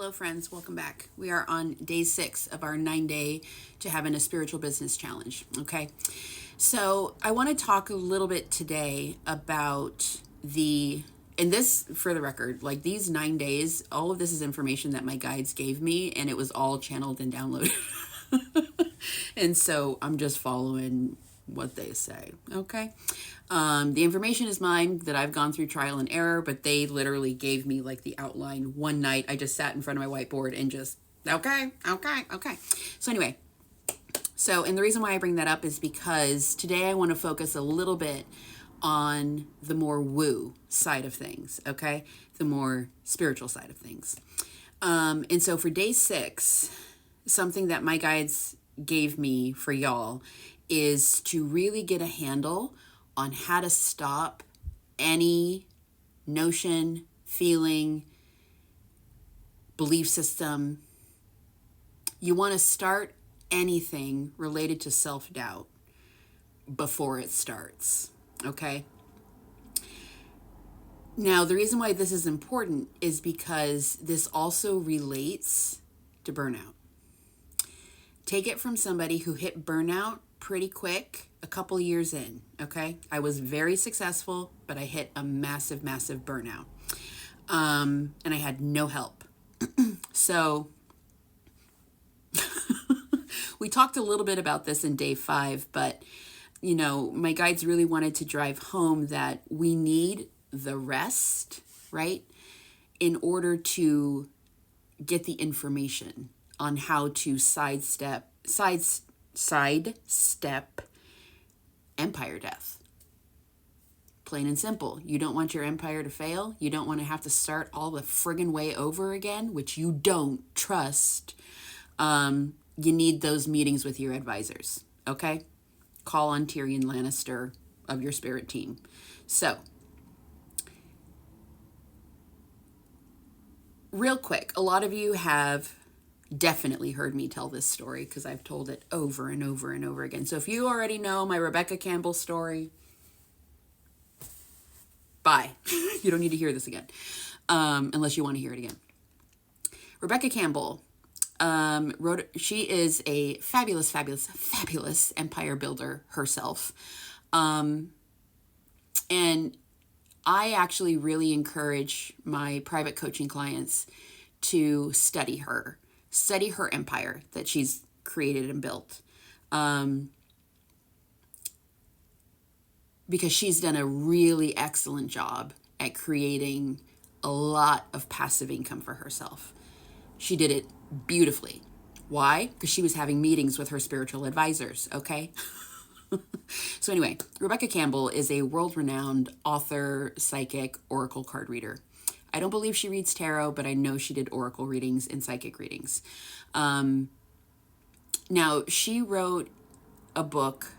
Hello, friends. Welcome back. We are on day 6 of our 9-day to having a spiritual business challenge. Okay. So I want to talk a little bit today about and this, for the record, like these 9 days, all of this is information that my guides gave me, and it was all channeled and downloaded. And so I'm just following what they say. Okay. The information is mine that I've gone through trial and error, but they literally gave me like the outline one night. I just sat in front of my whiteboard and just, okay. So anyway, and the reason why I bring that up is because today I want to focus a little bit on the more woo side of things. Okay. The more spiritual side of things. And so for day 6, something that my guides gave me for y'all is to really get a handle on how to stop any notion, feeling, belief system. You want to start anything related to self-doubt before it starts, okay? Now, the reason why this is important is because this also relates to burnout. Take it from somebody who hit burnout pretty quick a couple years in, okay? I was very successful, but I hit a massive burnout. And I had no help. So we talked a little bit about this in day 5, but my guides really wanted to drive home that we need the rest, right? In order to get the information on how to sidestep empire death. Plain and simple. You don't want your empire to fail. You don't want to have to start all the friggin' way over again, which you don't trust. You need those meetings with your advisors, okay? Call on Tyrion Lannister of your spirit team. So, real quick, a lot of you have definitely heard me tell this story because I've told it over and over and over again. So if you already know my Rebecca Campbell story, bye. You don't need to hear this again, unless you want to hear it again. Rebecca Campbell she is a fabulous empire builder herself. And I actually really encourage my private coaching clients to study her empire that she's created and built. Because she's done a really excellent job at creating a lot of passive income for herself. She did it beautifully. Why? Because she was having meetings with her spiritual advisors, okay? So anyway, Rebecca Campbell is a world-renowned author, psychic, oracle card reader. I don't believe she reads tarot, but I know she did oracle readings and psychic readings. Now, she wrote a book,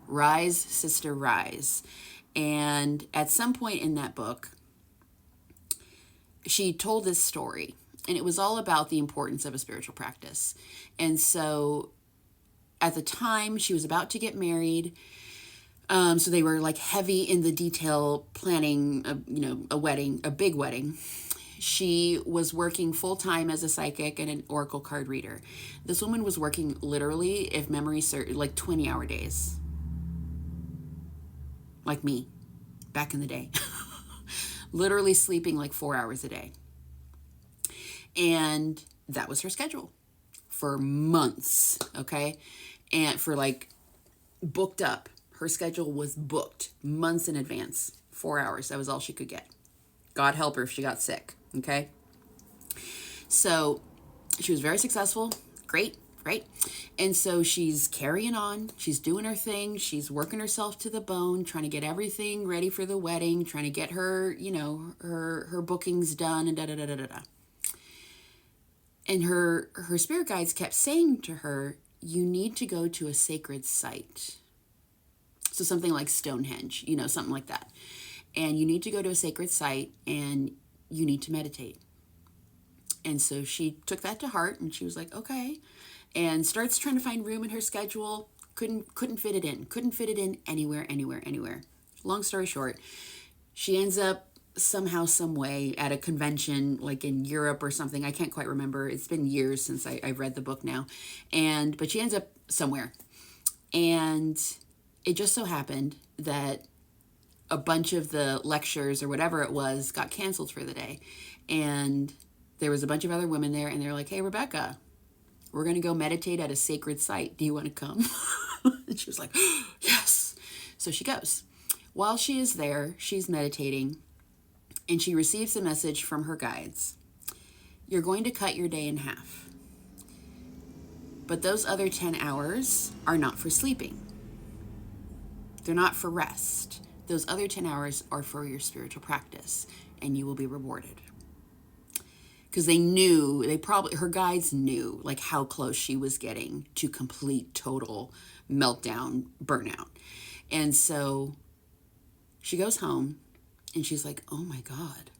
Rise, Sister, Rise. And at some point in that book, she told this story. And it was all about the importance of a spiritual practice. And so at the time, she was about to get married. So they were like heavy in the detail planning, a wedding, a big wedding. She was working full-time as a psychic and an oracle card reader. This woman was working literally, if memory serves, like 20-hour days. Like me, back in the day. Literally sleeping like 4 hours a day. And that was her schedule for months, okay? And for like booked up. Her schedule was booked months in advance, 4 hours. That was all she could get. God help her if she got sick, okay? So she was very successful. Great, right? And so she's carrying on. She's doing her thing. She's working herself to the bone, trying to get everything ready for the wedding, trying to get her, her bookings done and da-da-da-da-da-da. And her spirit guides kept saying to her, you need to go to a sacred site. So something like Stonehenge, something like that. And you need to go to a sacred site and you need to meditate. And so she took that to heart and she was like, okay. And starts trying to find room in her schedule. Couldn't fit it in. Couldn't fit it in anywhere. Long story short, she ends up somehow, some way at a convention like in Europe or something. I can't quite remember. It's been years since I've read the book now. But she ends up somewhere. And it just so happened that a bunch of the lectures or whatever it was got canceled for the day. And there was a bunch of other women there, and they're like, "Hey, Rebecca, we're going to go meditate at a sacred site. Do you want to come?" And she was like, "Yes." So she goes. While she is there, she's meditating, and she receives a message from her guides. "You're going to cut your day in half. But those other 10 hours are not for sleeping. They're not for rest. Those other 10 hours are for your spiritual practice, and you will be rewarded." Because her guides knew like how close she was getting to complete, total meltdown, burnout. And so she goes home and she's like, "Oh my God,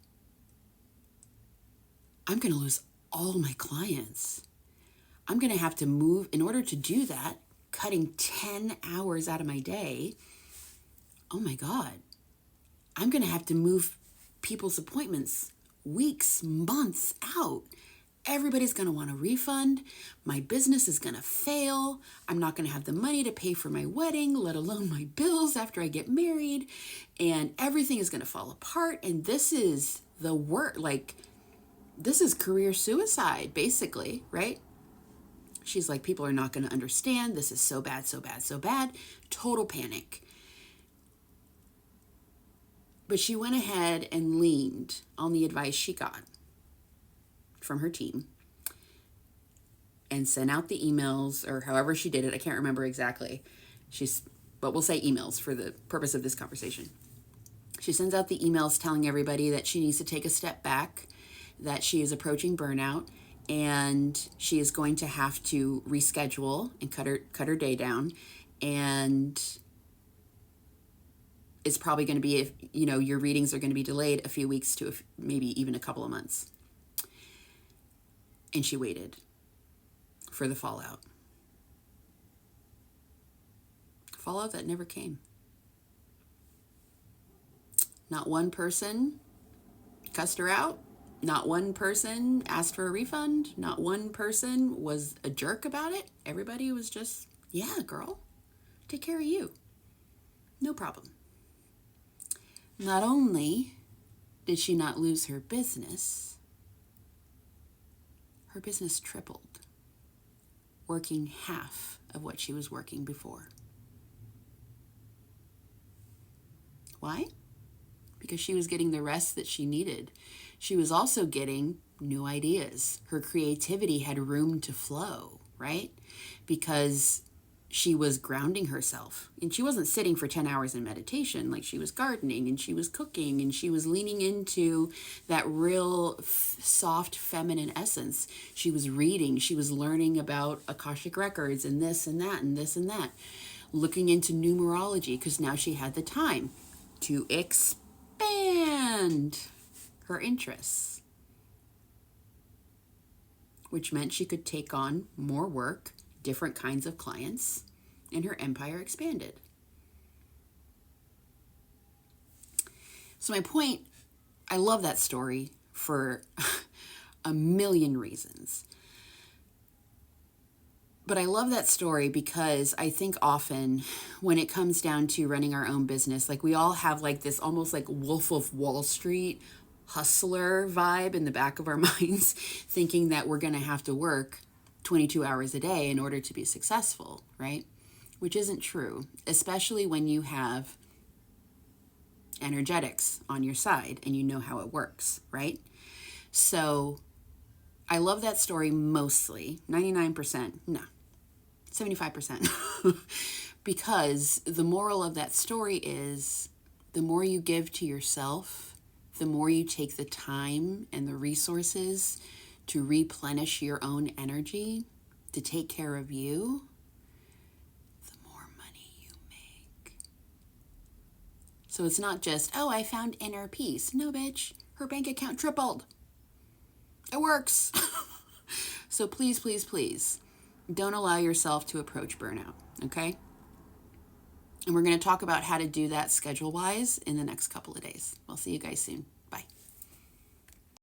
I'm going to lose all my clients. I'm going to have to move in order to do that, cutting 10 hours out of my day. Oh my God, I'm going to have to move people's appointments weeks, months out. Everybody's going to want a refund. My business is going to fail. I'm not going to have the money to pay for my wedding, let alone my bills after I get married. And everything is going to fall apart. And this is the work, like, this is career suicide, basically, right?" She's like, "People are not going to understand. This is so bad, so bad, so bad." Total panic. But she went ahead and leaned on the advice she got from her team and sent out the emails, or however she did it. I can't remember exactly. But we'll say emails for the purpose of this conversation. She sends out the emails telling everybody that she needs to take a step back, that she is approaching burnout, and she is going to have to reschedule and cut her day down. And it's probably going to be, if your readings are going to be delayed a few weeks to maybe even a couple of months. And she waited for the fallout. Fallout that never came. Not one person cussed her out. Not one person asked for a refund. Not one person was a jerk about it. Everybody was just, "Yeah, girl, take care of you. No problem." Not only did she not lose her business tripled, working half of what she was working before. Why? Because she was getting the rest that she needed. She was also getting new ideas. Her creativity had room to flow, right? Because she was grounding herself. And she wasn't sitting for 10 hours in meditation. Like, she was gardening and she was cooking and she was leaning into that real soft feminine essence. She was reading. She was learning about Akashic Records and this and that and this and that. Looking into numerology, because now she had the time to expand her interests, which meant she could take on more work, different kinds of clients, and her empire expanded. So my point, I love that story for a million reasons. But I love that story because I think often when it comes down to running our own business, like, we all have like this almost like Wolf of Wall Street hustler vibe in the back of our minds, thinking that we're going to have to work 22 hours a day in order to be successful, right? Which isn't true, especially when you have energetics on your side and you know how it works, right? So I love that story mostly, 99%, no, 75%, because the moral of that story is the more you give to yourself, the more you take the time and the resources to replenish your own energy, to take care of you, the more money you make. So it's not just, "Oh, I found inner peace." No, bitch, her bank account tripled. It works. So please, please, please, don't allow yourself to approach burnout, okay? And we're going to talk about how to do that schedule-wise in the next couple of days. I'll see you guys soon.